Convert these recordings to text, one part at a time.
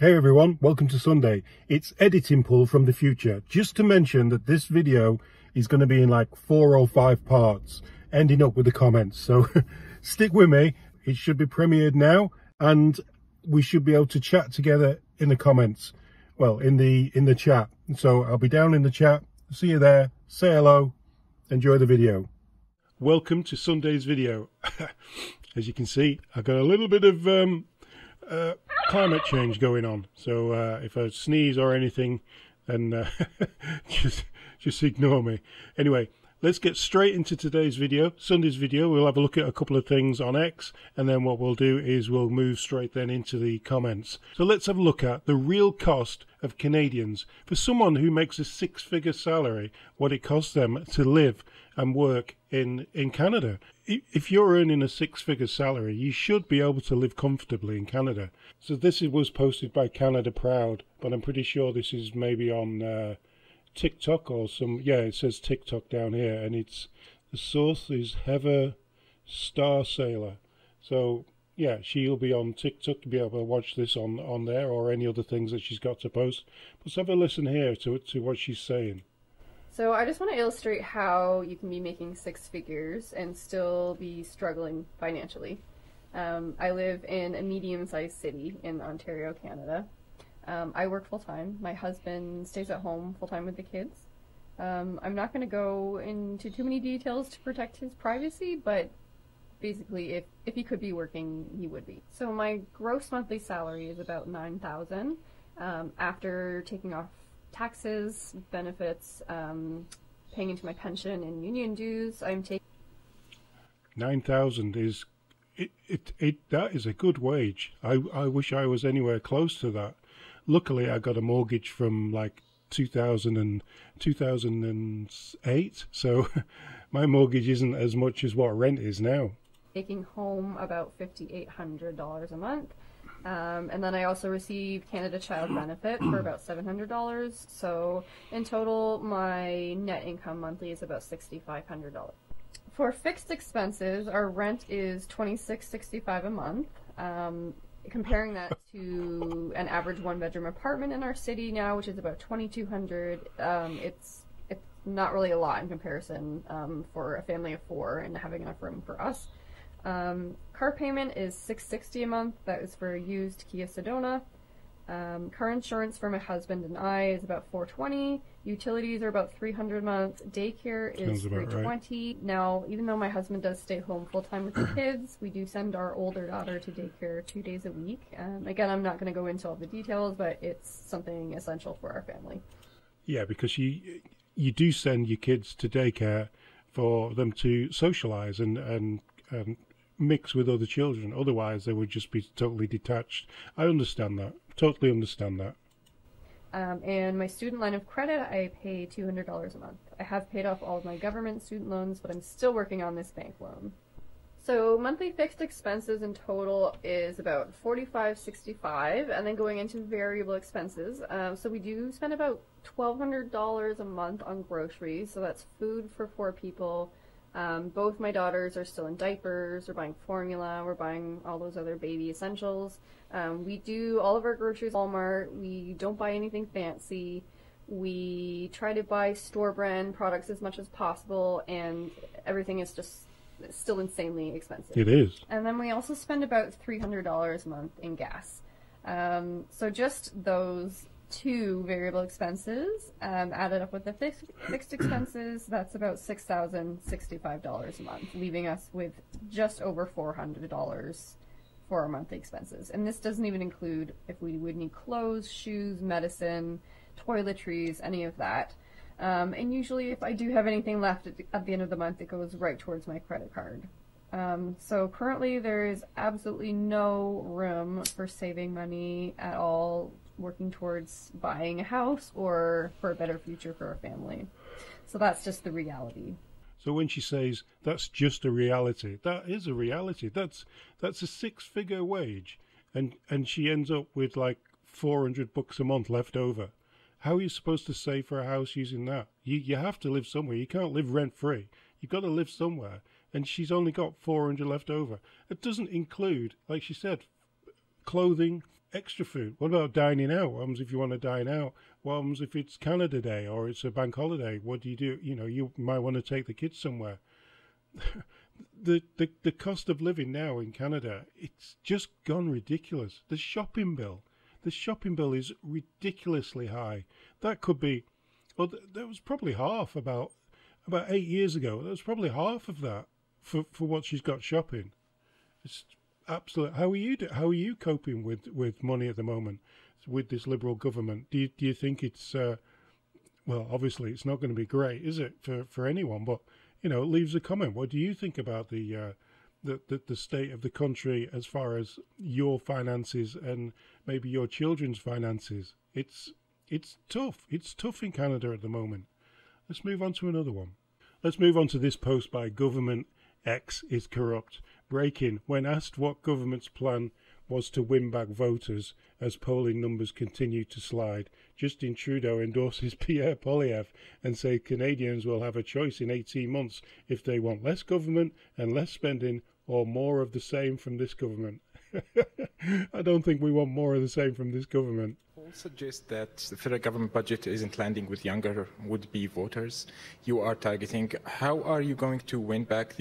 Hey everyone, welcome to Sunday. It's editing pull from the future. Just to mention that this video is going to be in like 4 or 5 parts, ending up with the comments. So stick with me. It should be premiered now and we should be able to chat together in the comments. Well, in the chat. So I'll be down in the chat. See you there. Say hello. Enjoy the video. Welcome to Sunday's video. As you can see, I've got a little bit of climate change going on, so if I sneeze or anything, then just ignore me. Anyway, let's get straight into today's video, Sunday's video. We'll have a look at a couple of things on X, and then what we'll do is we'll move straight then into the comments. So let's have a look at the real cost of Canadians. For someone who makes a 6-figure salary, what it costs them to live and work in Canada. If you're earning a 6-figure salary, you should be able to live comfortably in Canada. So this was posted by Canada Proud, but I'm pretty sure this is maybe on TikTok or some, yeah, it says TikTok down here, and it's, the source is Heather Star Sailor. So yeah, she'll be on TikTok. You'll be able to watch this on there, or any other things that she's got to post. Let's have a listen here to what she's saying. So I just want to illustrate how you can be making 6 figures and still be struggling financially. I live in a medium-sized city in Ontario, Canada. I work full-time. My husband stays at home full-time with the kids. I'm not going to go into too many details to protect his privacy, but basically if he could be working, he would be. So my gross monthly salary is about $9,000 after taking off taxes, benefits, paying into my pension and union dues. I'm taking 9,000 is that is a good wage. I wish I was anywhere close to that. Luckily, I got a mortgage from like 2008, so my mortgage isn't as much as what rent is now. Taking home about $5,800 a month. And then I also received Canada Child Benefit for about $700. So in total, my net income monthly is about $6,500. For fixed expenses, our rent is $26.65 a month. Comparing that to an average 1-bedroom apartment in our city now, which is about $2,200, it's not really a lot in comparison for a family of 4 and having enough room for us. Car payment is $660 a month. That is for a used Kia Sedona. Car insurance for my husband and I is about $420. Utilities are about $300 a month. Daycare is $320. Right. Now, even though my husband does stay home full time with the kids, we do send our older daughter to daycare 2 days a week. Again, I'm not going to go into all the details, but it's something essential for our family. Yeah, because you do send your kids to daycare for them to socialize and mix with other children. Otherwise they would just be totally detached. I understand that, totally understand that. And my student line of credit, I pay $200 a month. I have paid off all of my government student loans, but I'm still working on this bank loan. So monthly fixed expenses in total is about $45.65, and then going into variable expenses. So we do spend about $1,200 a month on groceries, so that's food for 4 people. Both my daughters are still in diapers, we're buying formula, we're buying all those other baby essentials. We do all of our groceries at Walmart. We don't buy anything fancy. We try to buy store brand products as much as possible, and everything is just still insanely expensive. It is. And then we also spend about $300 a month in gas. So just those 2 variable expenses added up with the fixed expenses, that's about $6,065 a month, leaving us with just over $400 for our monthly expenses. And this doesn't even include if we would need clothes, shoes, medicine, toiletries, any of that. And usually if I do have anything left at the end of the month, it goes right towards my credit card. So currently there is absolutely no room for saving money at all, working towards buying a house or for a better future for our family. So that's just the reality. So when she says that's just a reality, that is a reality. That's a 6-figure wage, and she ends up with like $400 a month left over. How are you supposed to save for a house using that? You have to live somewhere. You can't live rent free. You've got to live somewhere. And she's only got $400 left over. It doesn't include, like she said, clothing, extra food? What about dining out? What happens if you want to dine out? What happens if it's Canada Day or it's a bank holiday? What do? You know, you might want to take the kids somewhere. The cost of living now in Canada, it's just gone ridiculous. The shopping bill is ridiculously high. That could be, well, that was probably half about 8 years ago. That was probably half of that for what she's got shopping. It's absolute. How are you coping with money at the moment with this Liberal government? Do you think it's well, obviously it's not going to be great, is it, for anyone? But you know, it leaves a comment. What do you think about the state of the country as far as your finances and maybe your children's finances? It's tough. It's tough in Canada at the moment. Let's move on to another one. Let's move on to this post by Government X is Corrupt. Breaking: when asked what government's plan was to win back voters as polling numbers continue to slide, Justin Trudeau endorses Pierre Poilievre and says Canadians will have a choice in 18 months if they want less government and less spending or more of the same from this government. I don't think we want more of the same from this government. Polls suggest that the federal government budget isn't landing with younger would-be voters you are targeting. How are you going to win back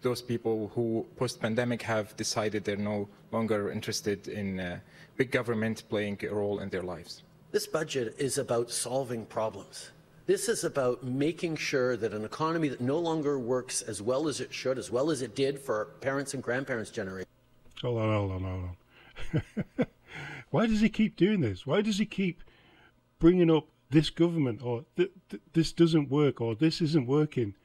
those people who post-pandemic have decided they're no longer interested in big government playing a role in their lives? This budget is about solving problems. This is about making sure that an economy that no longer works as well as it should, as well as it did for our parents' and grandparents' generation. Hold on. Why does he keep doing this? Why does he keep bringing up this government, or this doesn't work, or this isn't working?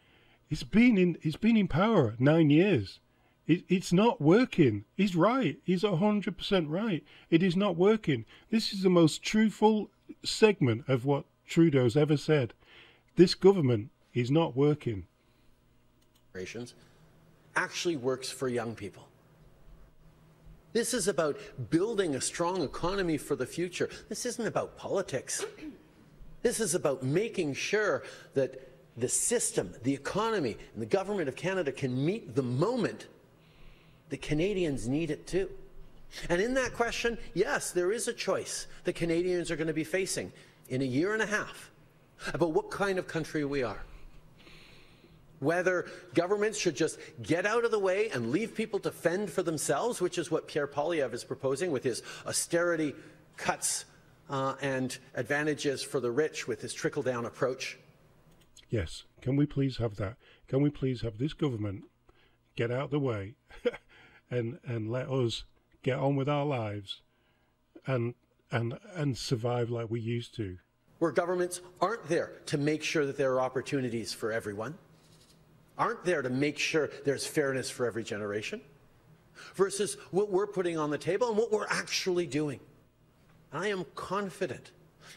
He's been in power 9 years. It's not working. He's right. He's 100% right. It is not working. This is the most truthful segment of what Trudeau's ever said. This government is not working. Actually works for young people. This is about building a strong economy for the future. This isn't about politics. This is about making sure that the system, the economy, and the government of Canada can meet the moment that Canadians need it too. And in that question, yes, there is a choice that Canadians are going to be facing in a year and a half about what kind of country we are. Whether governments should just get out of the way and leave people to fend for themselves, which is what Pierre Poilievre is proposing with his austerity cuts and advantages for the rich with his trickle-down approach. Yes, can we please have that? Can we please have this government get out of the way and let us get on with our lives and survive like we used to? Where governments aren't there to make sure that there are opportunities for everyone, aren't there to make sure there's fairness for every generation, versus what we're putting on the table and what we're actually doing. I am confident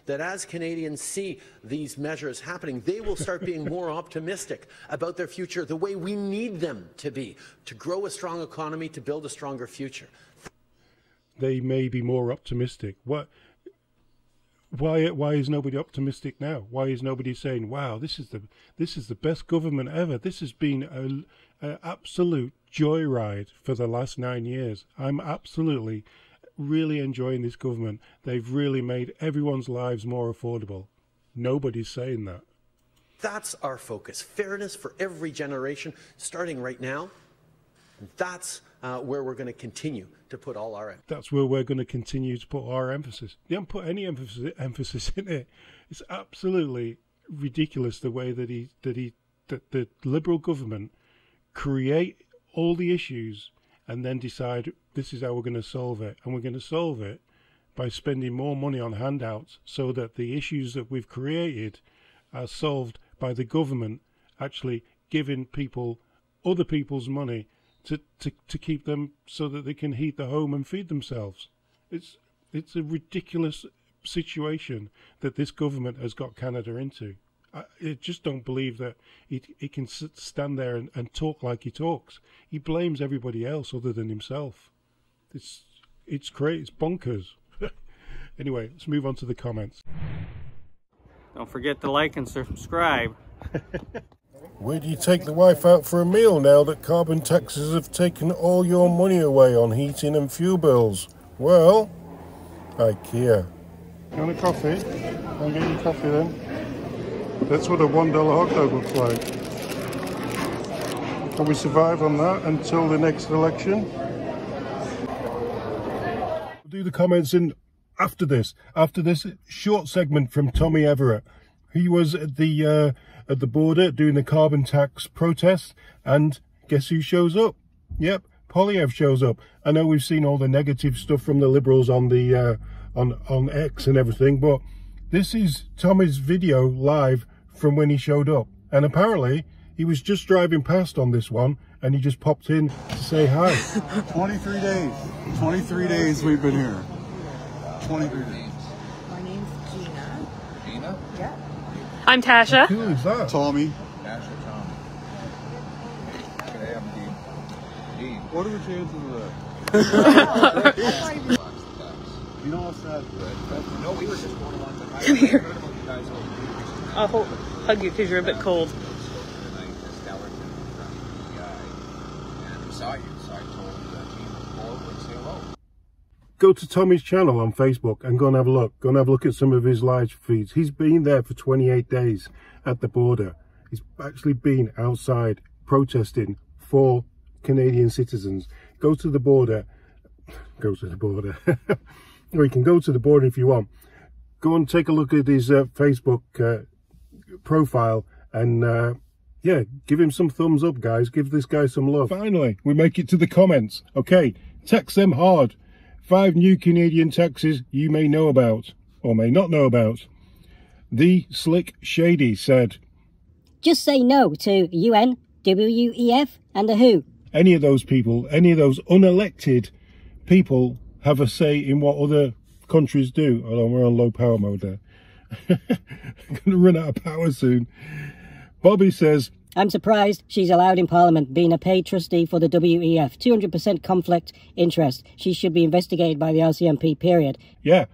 that as Canadians see these measures happening, they will start being more optimistic about their future the way we need them to be, to grow a strong economy, to build a stronger future. They may be more optimistic. Why is nobody optimistic now? Why is nobody saying, wow, this is the best government ever? This has been an absolute joyride for the last 9 years. I'm absolutely really enjoying this government. They've really made everyone's lives more affordable. Nobody's saying that. That's our focus. Fairness for every generation, starting right now. And that's where we're going to continue to put all our emphasis. That's where we're going to continue to put our emphasis. They haven't put any emphasis in it. It's absolutely ridiculous the way that the Liberal government create all the issues and then decide this is how we're going to solve it. And we're going to solve it by spending more money on handouts so that the issues that we've created are solved by the government actually giving people other people's money to keep them so that they can heat the home and feed themselves. It's a ridiculous situation that this government has got Canada into. I just don't believe that he can stand there and talk like he talks. He blames everybody else other than himself. It's crazy. It's bonkers. Anyway, let's move on to the comments. Don't forget to like and subscribe. Where do you take the wife out for a meal now that carbon taxes have taken all your money away on heating and fuel bills? Well, IKEA. You want a coffee? I'll get you coffee then. That's what a $1 hot dog looks like. Can we survive on that until the next election? We'll do the comments in after this short segment from Tommy Everett. He was at the border doing the carbon tax protest, and guess who shows up? Yep, Poilievre shows up. I know we've seen all the negative stuff from the Liberals on the on X and everything, but this is Tommy's video live from when he showed up, and apparently he was just driving past on this one and he just popped in to say hi. 23 days. 23 days we've been here. 23 days. My name's Gina. Gina? Yeah. I'm Tasha. Who is that? Tommy. Tasha, Tommy. Today I'm Dean. What are the chances of that? You know what's that? No, we were just going along the highway. Come here. I heard about you guys over here. I'll hug you because you're a bit cold. And I just Ellerton from EI and saw you, so I told the team to go over and say hello. Go to Tommy's channel on Facebook and go and have a look. Go and have a look at some of his live feeds. He's been there for 28 days at the border. He's actually been outside protesting for Canadian citizens. Go to the border. Go to the border. Or you can go to the border if you want. Go and take a look at his Facebook profile and yeah, give him some thumbs up, guys. Give this guy some love. Finally, we make it to the comments. Okay, tax them hard. 5 new Canadian taxes you may know about, or may not know about. The Slick Shady said, just say no to UN, WEF and the WHO. Any of those people, any of those unelected people have a say in what other countries do. Hold on, we're on low power mode there. I'm going to run out of power soon. Bobby says, I'm surprised she's allowed in Parliament, being a paid trustee for the WEF. 200% conflict interest. She should be investigated by the RCMP, period. Yeah,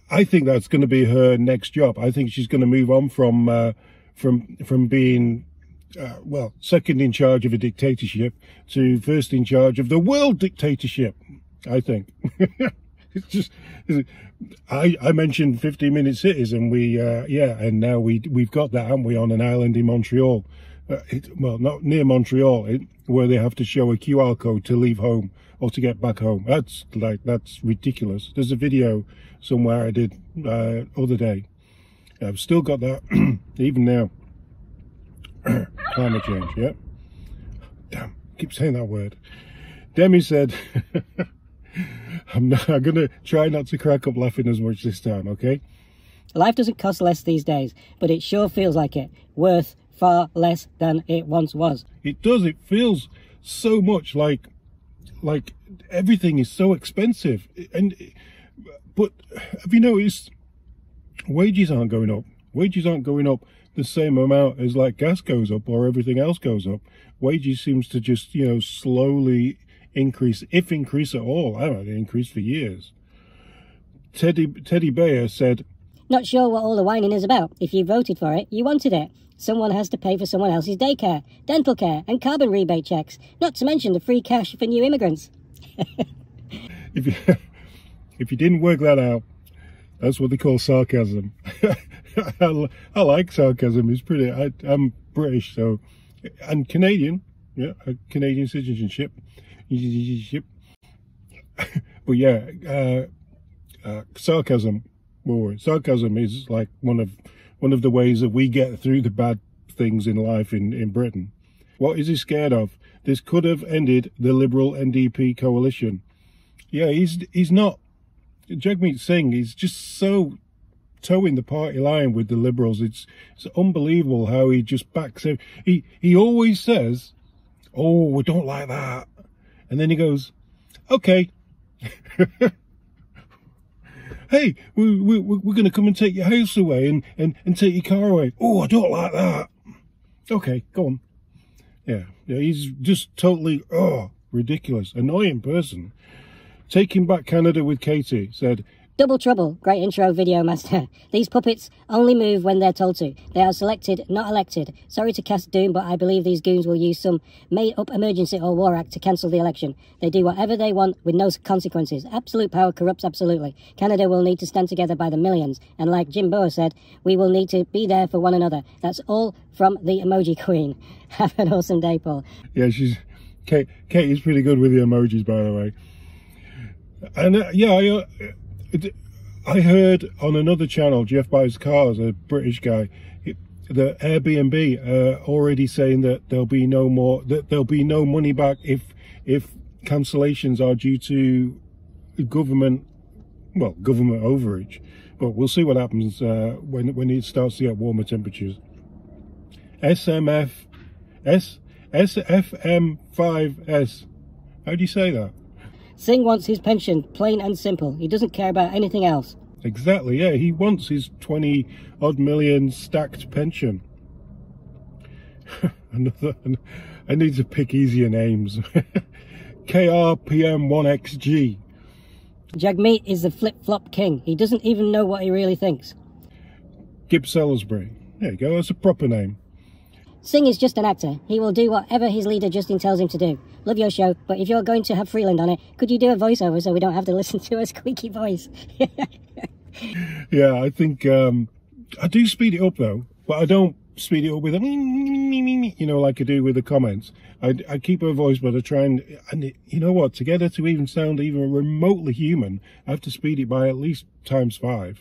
I think that's going to be her next job. I think she's going to move on from being, well, second in charge of a dictatorship to first in charge of the world dictatorship, I think. It's just, I mentioned 15-minute cities, and yeah, and now we've got that, haven't we, on an island in Montreal. Well, not near Montreal, where they have to show a QR code to leave home or to get back home. That's ridiculous. There's a video somewhere I did other day. I've still got that even now. Climate change, yeah. Damn, keep saying that word. Demi said, I'm going to try not to crack up laughing as much this time, okay? Life doesn't cost less these days, but it sure feels like it. Worth far less than it once was. It does. It feels so much like everything is so expensive. But have you noticed wages aren't going up? Wages aren't going up the same amount as like gas goes up or everything else goes up. Wages seems to just, you know, slowly increase, if increase at all. I haven't had an increase for years. Teddy Bayer said, not sure what all the whining is about. If you voted for it, you wanted it. Someone has to pay for someone else's daycare, dental care and carbon rebate checks, not to mention the free cash for new immigrants. If you didn't work that out, that's what they call sarcasm. I like sarcasm. It's pretty. I'm British, so, and Canadian, yeah, Canadian citizenship. But yeah, sarcasm. Well, sarcasm is like one of the ways that we get through the bad things in life in Britain. What is he scared of? This could have ended the Liberal NDP coalition. Yeah, he's not. Jagmeet Singh is just so towing the party line with the Liberals. It's unbelievable how he just backs it. He always says, "Oh, we don't like that," and then he goes, "Okay." Hey, we're going to come and take your house away and take your car away. Oh, I don't like that. Okay, go on. Yeah, he's just totally, ridiculous, annoying person. Taking Back Canada with Katie said, Double trouble. Great intro, video master. These puppets only move when they're told to. They are selected, not elected. Sorry to cast doom, but I believe these goons will use some made-up emergency or war act to cancel the election. They do whatever they want with no consequences. Absolute power corrupts absolutely. Canada will need to stand together by the millions. And like Jim Boer said, we will need to be there for one another. That's all from the emoji queen. Have an awesome day, Paul. Yeah, Kate is pretty good with the emojis, by the way. And yeah, I heard on another channel, Jeff Buys Cars, a British guy, the Airbnb already saying that there'll be no money back if cancellations are due to government overreach. But we'll see what happens when it starts to get warmer temperatures. SFM5S. How do you say that? Singh wants his pension, plain and simple. He doesn't care about anything else. Exactly, yeah. He wants his 20-odd million stacked pension. I need to pick easier names. KRPM1XG. Jagmeet is the flip-flop king. He doesn't even know what he really thinks. Gibb Salisbury. There you go, that's a proper name. Singh is just an actor. He will do whatever his leader Justin tells him to do. Love your show, but if you're going to have Freeland on it, could you do a voiceover so we don't have to listen to a squeaky voice? Yeah, I think I do speed it up though, but I don't speed it up with a you know, like I do with the comments. I keep her voice, but I try and you know what, to get her to even sound even remotely human, I have to speed it by at least ×5.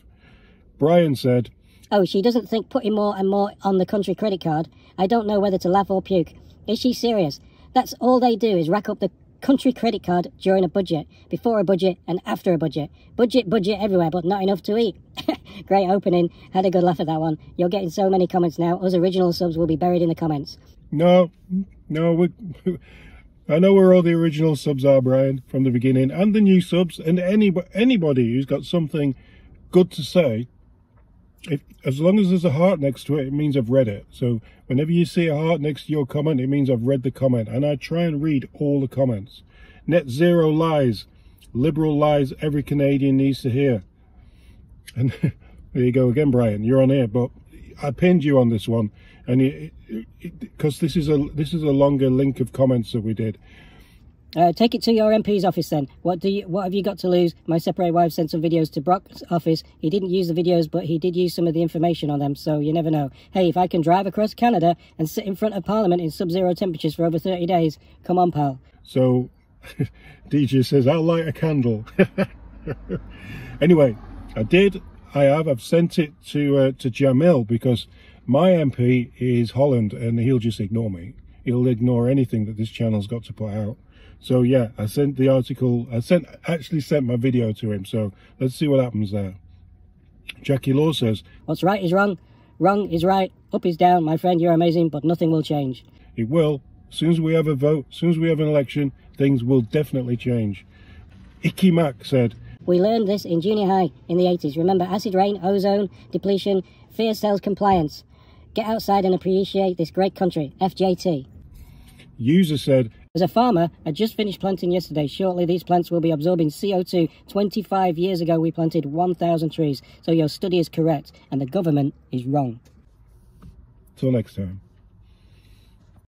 Brian said, oh, she doesn't think putting more and more on the country credit card. I don't know whether to laugh or puke. Is she serious? That's all they do is rack up the country credit card during a budget, before a budget and after a budget. Budget everywhere, but not enough to eat. Great opening. Had a good laugh at that one. You're getting so many comments now. Us original subs will be buried in the comments. No, I know where all the original subs are, Brian, from the beginning, and the new subs, and anybody who's got something good to say. As long as there's a heart next to it, it means I've read it. So whenever you see a heart next to your comment, it means I've read the comment. And I try and read all the comments. Net zero lies. Liberal lies every Canadian needs to hear. And there you go again, Brian. You're on here. But I pinned you on this one. And because this is a longer link of comments that we did. Take it to your MP's office then. What have you got to lose? My separated wife sent some videos to Brock's office. He didn't use the videos, but he did use some of the information on them, so you never know. Hey, if I can drive across Canada and sit in front of Parliament in sub-zero temperatures for over 30 days, come on, pal. So, DJ says, I'll light a candle. Anyway, I've sent it to Jamil, because my MP is Holland, and he'll just ignore me. He'll ignore anything that this channel's got to put out. So yeah, I sent the article, actually sent my video to him, so let's see what happens there. Jackie Law says, what's right is wrong, wrong is right, up is down, my friend, you're amazing, but nothing will change. It will. As soon as we have a vote, as soon as we have an election, things will definitely change. Icky Mac said, we learned this in junior high in the 80s. Remember acid rain, ozone, depletion, fear cells compliance. Get outside and appreciate this great country. FJT. User said, as a farmer, I just finished planting yesterday. Shortly, these plants will be absorbing CO2. 25 years ago, we planted 1,000 trees. So your study is correct, and the government is wrong. Till next time.